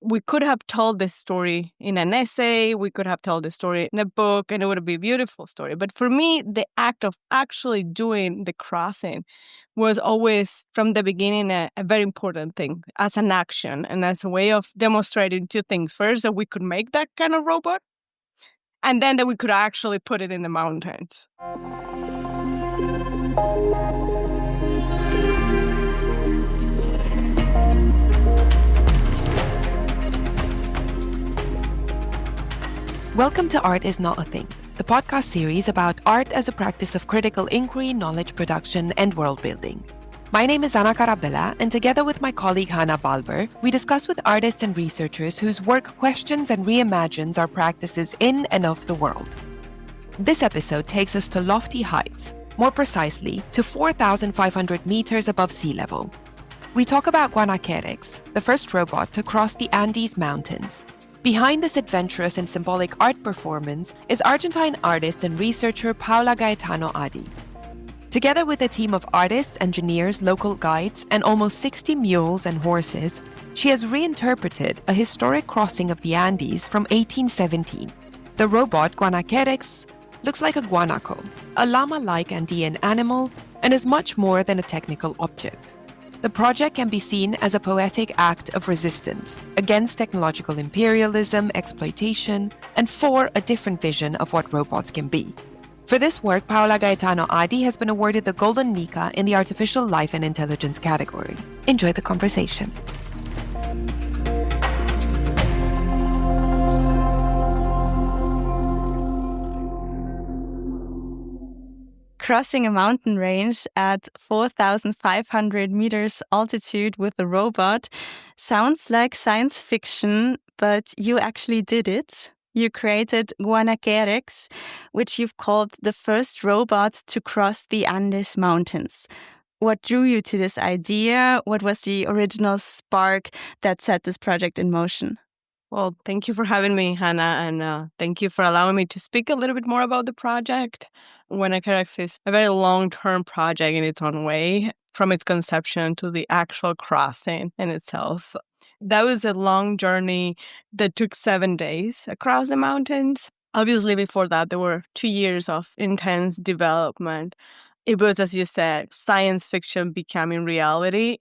we could have told this story in an essay, we could have told this story in a book, and it would be a beautiful story. But for me, the act of actually doing the crossing was always, from the beginning, a very important thing as an action and as a way of demonstrating two things. First, that we could make that kind of robot, and then that we could actually put it in the mountains. Welcome to Art is Not a Thing, the podcast series about art as a practice of critical inquiry, knowledge production, and world building. My name is Ana Carabelea, and together with my colleague Hannah Balber, we discuss with artists and researchers whose work questions and reimagines our practices in and of the world. This episode takes us to lofty heights, more precisely, to 4,500 meters above sea level. We talk about Guanaquerx, the first robot to cross the Andes Mountains. Behind this adventurous and symbolic art performance is Argentine artist and researcher Paula Gaetano Adi. Together with a team of artists, engineers, local guides, and almost 60 mules and horses, she has reinterpreted a historic crossing of the Andes from 1817. The robot Guanaquerx looks like a guanaco, a llama-like Andean animal, and is much more than a technical object. The project can be seen as a poetic act of resistance against technological imperialism, exploitation, and for a different vision of what robots can be. For this work, Paula Gaetano Adi has been awarded the Golden Nica in the Artificial Life and Intelligence category. Enjoy the conversation. Crossing a mountain range at 4,500 meters altitude with a robot sounds like science fiction, but you actually did it. You created Guanaquerx, which you've called the first robot to cross the Andes Mountains. What drew you to this idea? What was the original spark that set this project in motion? Well, thank you for having me, Hannah, and thank you for allowing me to speak a little bit more about the project. Guanaquerx is a very long-term project in its own way, from its conception to the actual crossing in itself. That was a long journey that took 7 days across the mountains. Obviously, before that, there were 2 years of intense development. It was, as you said, science fiction becoming reality,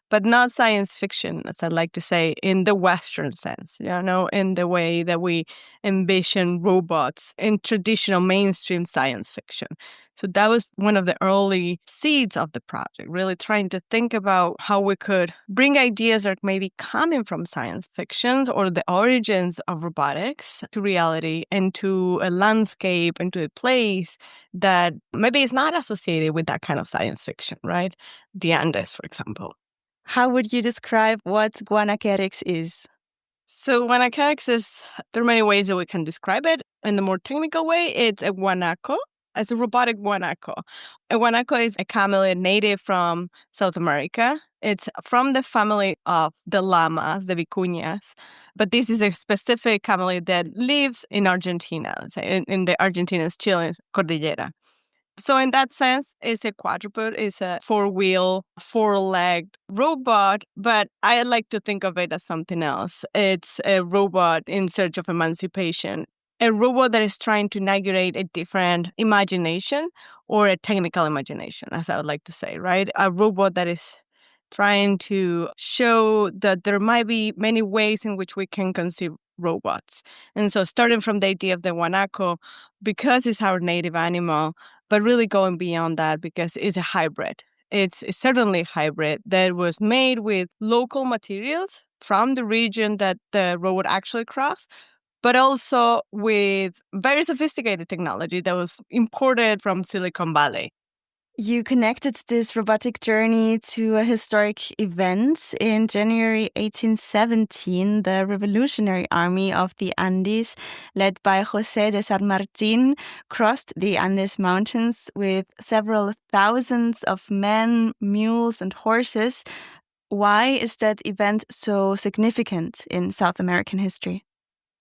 but not science fiction, as I like to say, in the Western sense, in the way that we envision robots in traditional mainstream science fiction. So that was one of the early seeds of the project, really trying to think about how we could bring ideas that may be coming from science fictions or the origins of robotics to reality and to a landscape and to a place that maybe is not associated with that kind of science fiction, right? The Andes, for example. How would you describe what Guanaquerx is? So Guanaquerx there are many ways that we can describe it. In the more technical way, it's a guanaco. It's a robotic guanaco. A guanaco is a chameleon native from South America. It's from the family of the llamas, the vicuñas. But this is a specific chameleon that lives in Argentina, let's say, in the Argentina's-Chilean cordillera. So in that sense, it's a quadruped, it's a four-wheel, four-legged robot, but I like to think of it as something else. It's a robot in search of emancipation, a robot that is trying to inaugurate a different imagination or a technical imagination, as I would like to say, right? A robot that is trying to show that there might be many ways in which we can conceive robots. And so starting from the idea of the guanaco, because it's our native animal, but really going beyond that because it's a hybrid. It's certainly a hybrid that was made with local materials from the region that the robot actually crossed, but also with very sophisticated technology that was imported from Silicon Valley. You connected this robotic journey to a historic event. In January 1817, the Revolutionary Army of the Andes, led by José de San Martín, crossed the Andes Mountains with several thousands of men, mules, and horses. Why is that event so significant in South American history?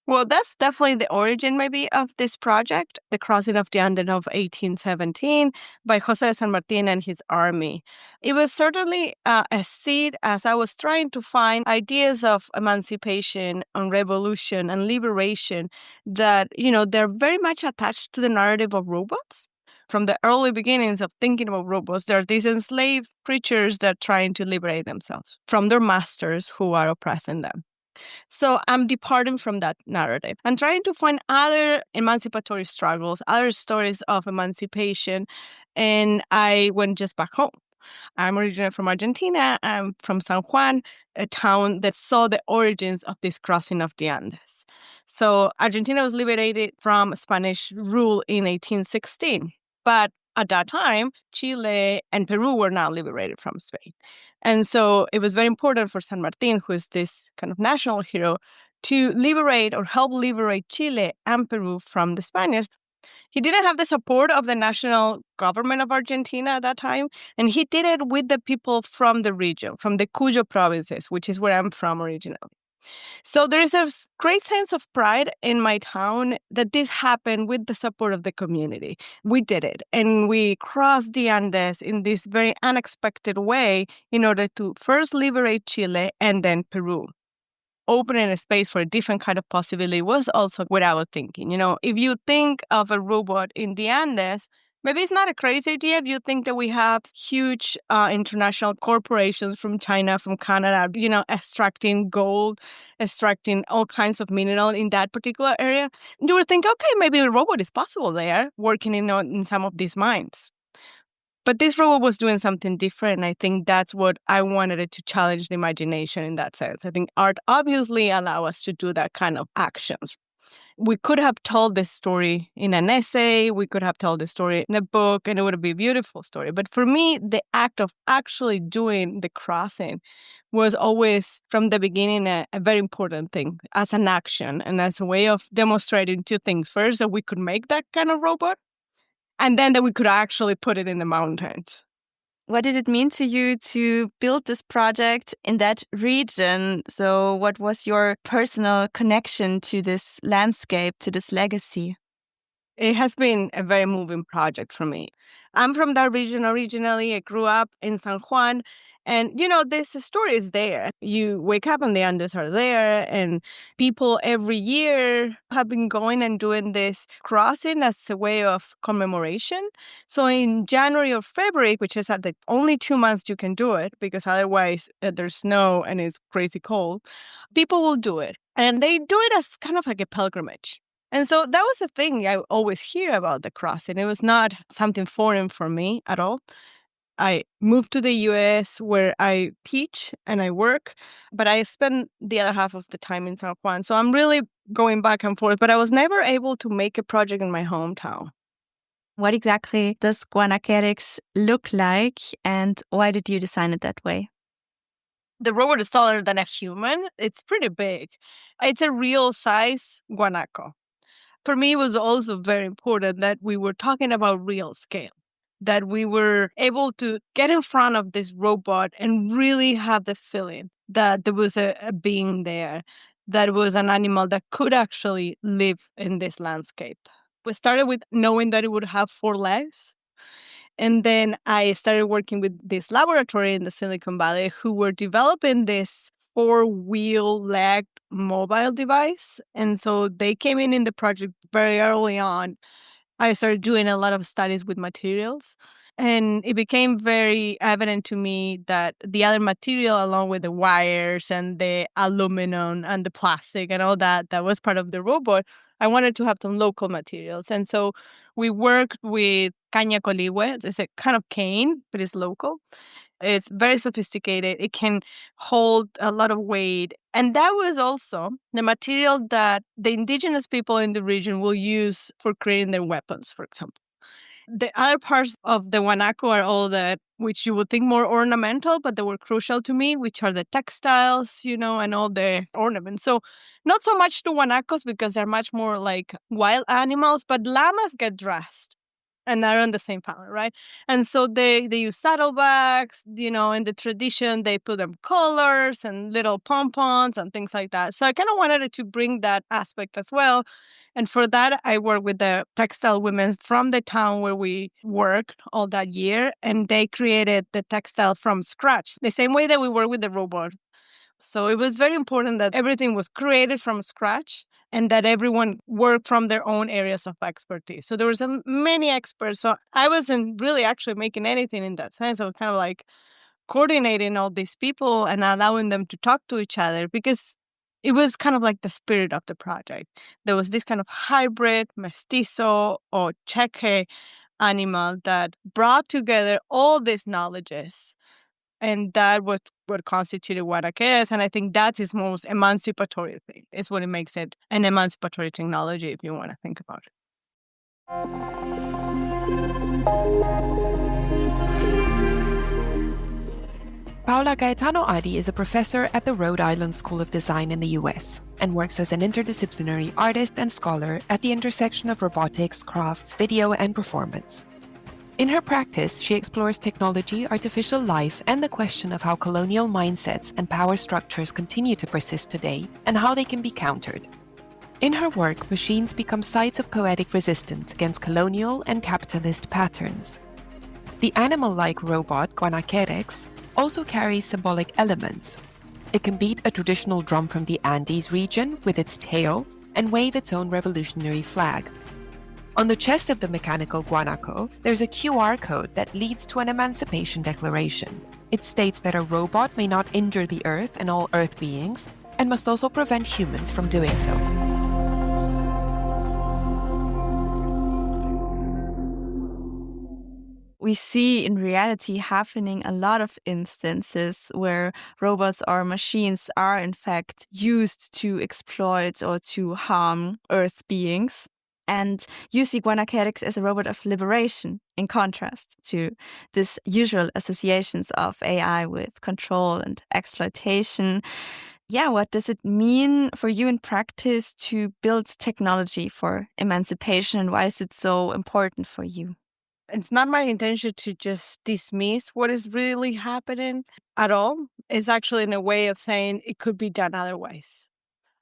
Well, that's definitely the origin, maybe, of this project, the crossing of the Andes of 1817 by José de San Martín and his army. It was certainly a seed as I was trying to find ideas of emancipation and revolution and liberation that, they're very much attached to the narrative of robots. From the early beginnings of thinking about robots, they're these enslaved creatures that are trying to liberate themselves from their masters who are oppressing them. So I'm departing from that narrative and trying to find other emancipatory struggles, other stories of emancipation. And I went just back home. I'm originally from Argentina. I'm from San Juan, a town that saw the origins of this crossing of the Andes. So Argentina was liberated from Spanish rule in 1816. But at that time, Chile and Peru were now liberated from Spain. And so it was very important for San Martin, who is this kind of national hero, to liberate or help liberate Chile and Peru from the Spaniards. He didn't have the support of the national government of Argentina at that time, and he did it with the people from the region, from the Cuyo provinces, which is where I'm from originally. So there is a great sense of pride in my town that this happened with the support of the community. We did it, and we crossed the Andes in this very unexpected way in order to first liberate Chile and then Peru. Opening a space for a different kind of possibility was also what I was thinking. If you think of a robot in the Andes, maybe it's not a crazy idea if you think that we have huge international corporations from China, from Canada, extracting gold, extracting all kinds of mineral in that particular area. You would think, okay, maybe a robot is possible there, working in some of these mines. But this robot was doing something different, and I think that's what I wanted it to challenge the imagination in that sense. I think art obviously allows us to do that kind of actions. We could have told this story in an essay, we could have told the story in a book, and it would be a beautiful story. But for me, the act of actually doing the crossing was always, from the beginning, a very important thing as an action and as a way of demonstrating two things. First, that we could make that kind of robot, and then that we could actually put it in the mountains. What did it mean to you to build this project in that region? So what was your personal connection to this landscape, to this legacy? It has been a very moving project for me. I'm from that region originally. I grew up in San Juan. And, this story is there. You wake up and the Andes are there. And people every year have been going and doing this crossing as a way of commemoration. So in January or February, which is at the only 2 months you can do it, because otherwise there's snow and it's crazy cold, people will do it. And they do it as kind of like a pilgrimage. And so that was the thing I always hear about the crossing. It was not something foreign for me at all. I moved to the US where I teach and I work, but I spend the other half of the time in San Juan. So I'm really going back and forth, but I was never able to make a project in my hometown. What exactly does Guanaquerx look like, and why did you design it that way? The robot is taller than a human. It's pretty big. It's a real size guanaco. For me, it was also very important that we were talking about real scale, that we were able to get in front of this robot and really have the feeling that there was a being there, that was an animal that could actually live in this landscape. We started with knowing that it would have 4 legs. And then I started working with this laboratory in the Silicon Valley who were developing this 4-wheel-legged mobile device. And so they came in the project very early on. I started doing a lot of studies with materials. And it became very evident to me that the other material, along with the wires and the aluminum and the plastic and all that was part of the robot, I wanted to have some local materials. And so we worked with caña coligüe. It's a kind of cane, but it's local. It's very sophisticated. It can hold a lot of weight. And that was also the material that the indigenous people in the region will use for creating their weapons, for example. The other parts of the guanaco are all that, which you would think more ornamental, but they were crucial to me, which are the textiles, and all the ornaments. So not so much the guanacos because they're much more like wild animals, but llamas get dressed. and are in the same family, right? And so they use saddlebags, in the tradition, they put them collars and little pompons and things like that. So I kind of wanted to bring that aspect as well. And for that, I work with the textile women from the town where we worked all that year, and they created the textile from scratch, the same way that we work with the robot. So it was very important that everything was created from scratch and that everyone worked from their own areas of expertise. So there was many experts. So I wasn't really actually making anything in that sense. I was kind of like coordinating all these people and allowing them to talk to each other, because it was kind of like the spirit of the project. There was this kind of hybrid, mestizo or cheque animal that brought together all these knowledges. And that was what constituted Guanaquerx. And I think that's its most emancipatory thing. It's what it makes it an emancipatory technology, if you want to think about it. Paula Gaetano Adi is a professor at the Rhode Island School of Design in the US and works as an interdisciplinary artist and scholar at the intersection of robotics, crafts, video, and performance. In her practice, she explores technology, artificial life, and the question of how colonial mindsets and power structures continue to persist today and how they can be countered. In her work, machines become sites of poetic resistance against colonial and capitalist patterns. The animal-like robot, Guanaquerx, also carries symbolic elements. It can beat a traditional drum from the Andes region with its tail and wave its own revolutionary flag. On the chest of the mechanical guanaco, there's a QR code that leads to an emancipation declaration. It states that a robot may not injure the Earth and all Earth beings, and must also prevent humans from doing so. We see in reality happening a lot of instances where robots or machines are in fact used to exploit or to harm Earth beings. And you see Guanaquerx as a robot of liberation, in contrast to these usual associations of AI with control and exploitation. Yeah, what does it mean for you in practice to build technology for emancipation, and why is it so important for you? It's not my intention to just dismiss what is really happening at all. It's actually in a way of saying it could be done otherwise.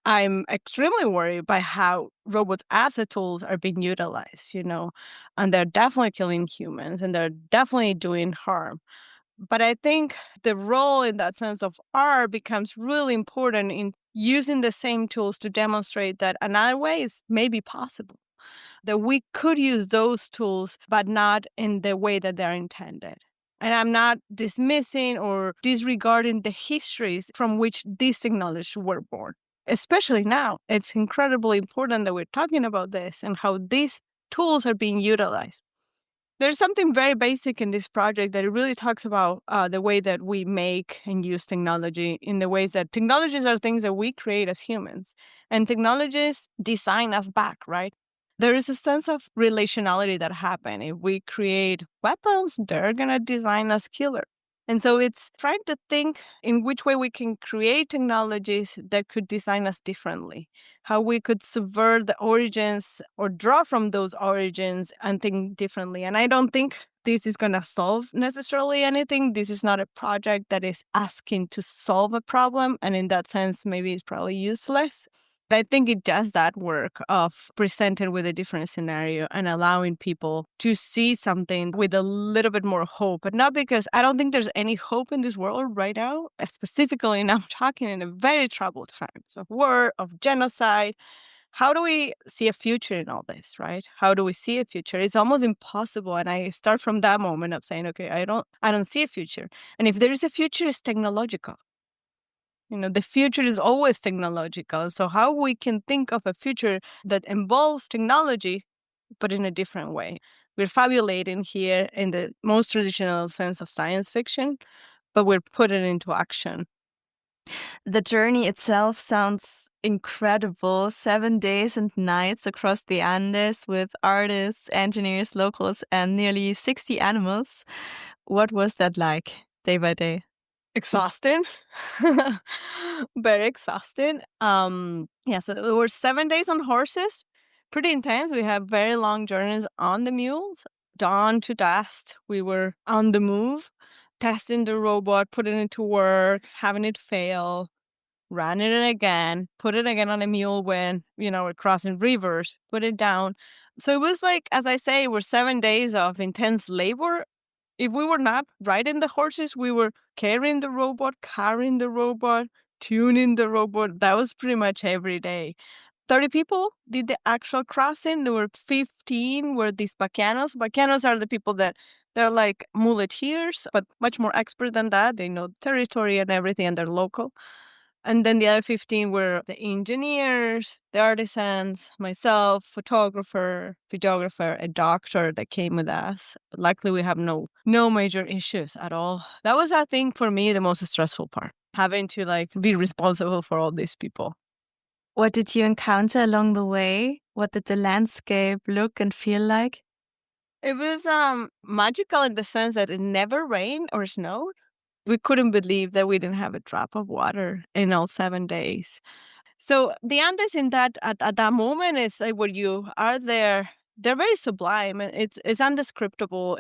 I'm extremely worried by how robots as a tools are being utilized, and they're definitely killing humans and they're definitely doing harm. But I think the role in that sense of art becomes really important in using the same tools to demonstrate that another way is maybe possible, that we could use those tools, but not in the way that they're intended. And I'm not dismissing or disregarding the histories from which these technologies were born. Especially now, it's incredibly important that we're talking about this and how these tools are being utilized. There's something very basic in this project that it really talks about the way that we make and use technology, in the ways that technologies are things that we create as humans, and technologies design us back, right? There is a sense of relationality that happens. If we create weapons, they're going to design us killer. And so it's trying to think in which way we can create technologies that could design us differently, how we could subvert the origins or draw from those origins and think differently. And I don't think this is going to solve necessarily anything. This is not a project that is asking to solve a problem. And in that sense, maybe it's probably useless. I think it does that work of presenting with a different scenario and allowing people to see something with a little bit more hope. But not because I don't think there's any hope in this world right now. Specifically, and I'm talking in a very troubled times of war, of genocide. How do we see a future in all this, right? How do we see a future? It's almost impossible. And I start from that moment of saying, okay, I don't see a future. And if there is a future, it's technological. The future is always technological. So how we can think of a future that involves technology, but in a different way. We're fabulating here in the most traditional sense of science fiction, but we're putting it into action. The journey itself sounds incredible. 7 days and nights across the Andes with artists, engineers, locals, and nearly 60 animals. What was that like day by day? Exhausting. Very exhausting. So there were 7 days on horses. Pretty intense. We have very long journeys on the mules. dawn to dusk. We were on the move, testing the robot, putting it to work, having it fail, running it again, put it again on a mule when, we're crossing rivers, put it down. So it was like, as I say, it were 7 days of intense labor. If we were not riding the horses, we were carrying the robot, tuning the robot. That was pretty much every day. 30 people did the actual crossing. There were 15 were these Bacanos. Bacanos are the people that they're like muleteers, but much more expert than that. They know territory and everything, and they're local. And then the other 15 were the engineers, the artisans, myself, photographer, videographer, a doctor that came with us. Luckily, we have no major issues at all. That was, I think, for me, the most stressful part, having to be responsible for all these people. What did you encounter along the way? What did the landscape look and feel like? It was magical in the sense that it never rained or snowed. We couldn't believe that we didn't have a drop of water in all 7 days. So the Andes in that at that moment is like when you are there, they're very sublime. It's undescriptible.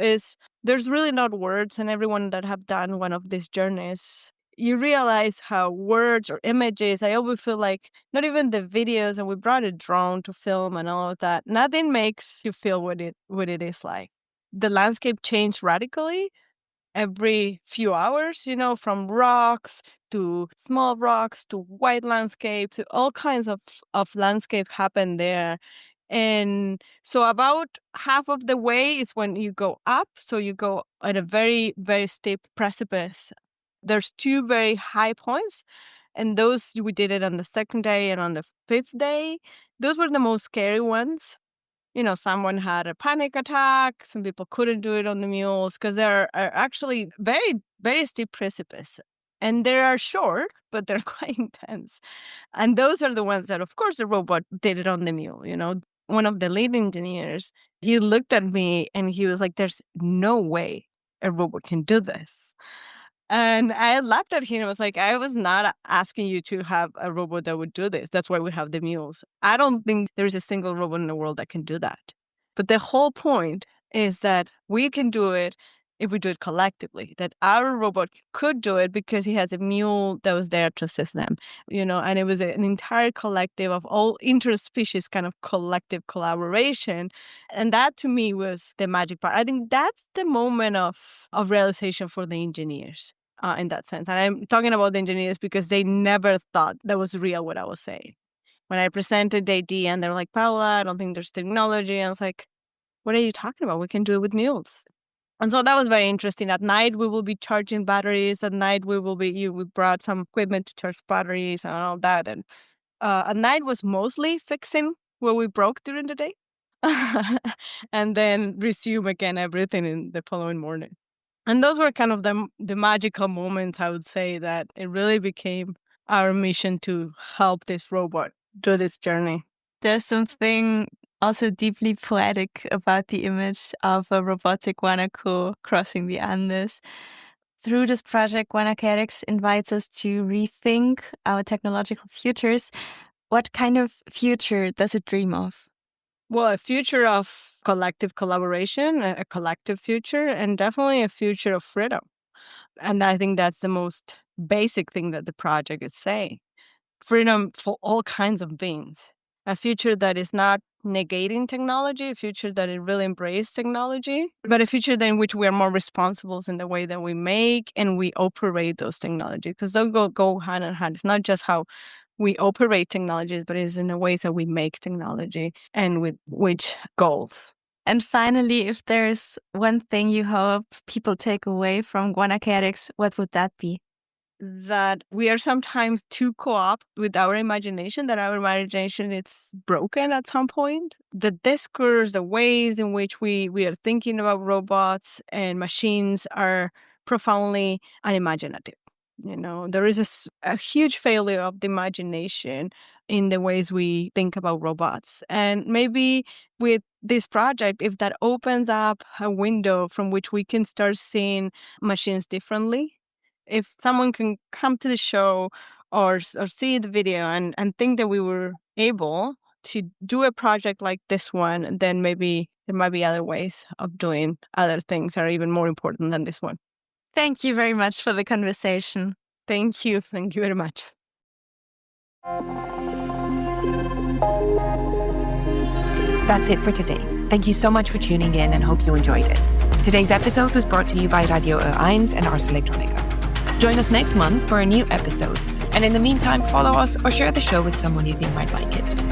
There's really not words, and everyone that have done one of these journeys, you realize how words or images, I always feel like not even the videos, and we brought a drone to film and all of that, nothing makes you feel what it is like. The landscape changed radically every few hours, from rocks to small rocks to white landscape to all kinds of landscape happen there. And so about half of the way is when you go up. So you go at a very, very steep precipice. There's 2 very high points. And those, we did it on the 2nd day and on the 5th day. Those were the most scary ones. Someone had a panic attack. Some people couldn't do it on the mules because there are actually very, very steep precipice. And they are short, but they're quite intense. And those are the ones that, of course, the robot did it on the mule. One of the lead engineers, he looked at me and he was like, there's no way a robot can do this. And I laughed at him. I was like, I was not asking you to have a robot that would do this. That's why we have the mules. I don't think there's a single robot in the world that can do that. But the whole point is that we can do it if we do it collectively, that our robot could do it because he has a mule that was there to assist them, and it was an entire collective of all interspecies kind of collective collaboration. And that to me was the magic part. I think that's the moment of realization for the engineers in that sense. And I'm talking about the engineers because they never thought that was real what I was saying. When I presented the idea and they're like, Paula, I don't think there's technology. And I was like, what are you talking about? We can do it with mules. And so that was very interesting. At night, we will be charging batteries. At night, we brought some equipment to charge batteries and all that. And at night was mostly fixing what we broke during the day and then resume again everything in the following morning. And those were kind of the magical moments, I would say, that it really became our mission to help this robot do this journey. There's something also deeply poetic about the image of a robotic guanaco crossing the Andes. Through this project, Guanaquerx invites us to rethink our technological futures. What kind of future does it dream of? Well, a future of collective collaboration, a collective future, and definitely a future of freedom. And I think that's the most basic thing that the project is saying. Freedom for all kinds of beings. A future that is not negating technology, a future that it really embraces technology, but a future in which we are more responsible in the way that we make and we operate those technologies, because they'll go hand in hand. It's not just how we operate technologies, but it's in the ways that we make technology and with which goals. And finally, if there's one thing you hope people take away from Guanaquerx, what would that be? That we are sometimes too co-op with our imagination, that our imagination is broken at some point. The discourse, the ways in which we are thinking about robots and machines are profoundly unimaginative. There is a huge failure of the imagination in the ways we think about robots. And maybe with this project, if that opens up a window from which we can start seeing machines differently, if someone can come to the show or see the video and think that we were able to do a project like this one, then maybe there might be other ways of doing other things that are even more important than this one. Thank you very much for the conversation. Thank you. Thank you very much. That's it for today. Thank you so much for tuning in and hope you enjoyed it. Today's episode was brought to you by Radio Ö1 and Ars Electronica. Join us next month for a new episode. And in the meantime, follow us or share the show with someone you think might like it.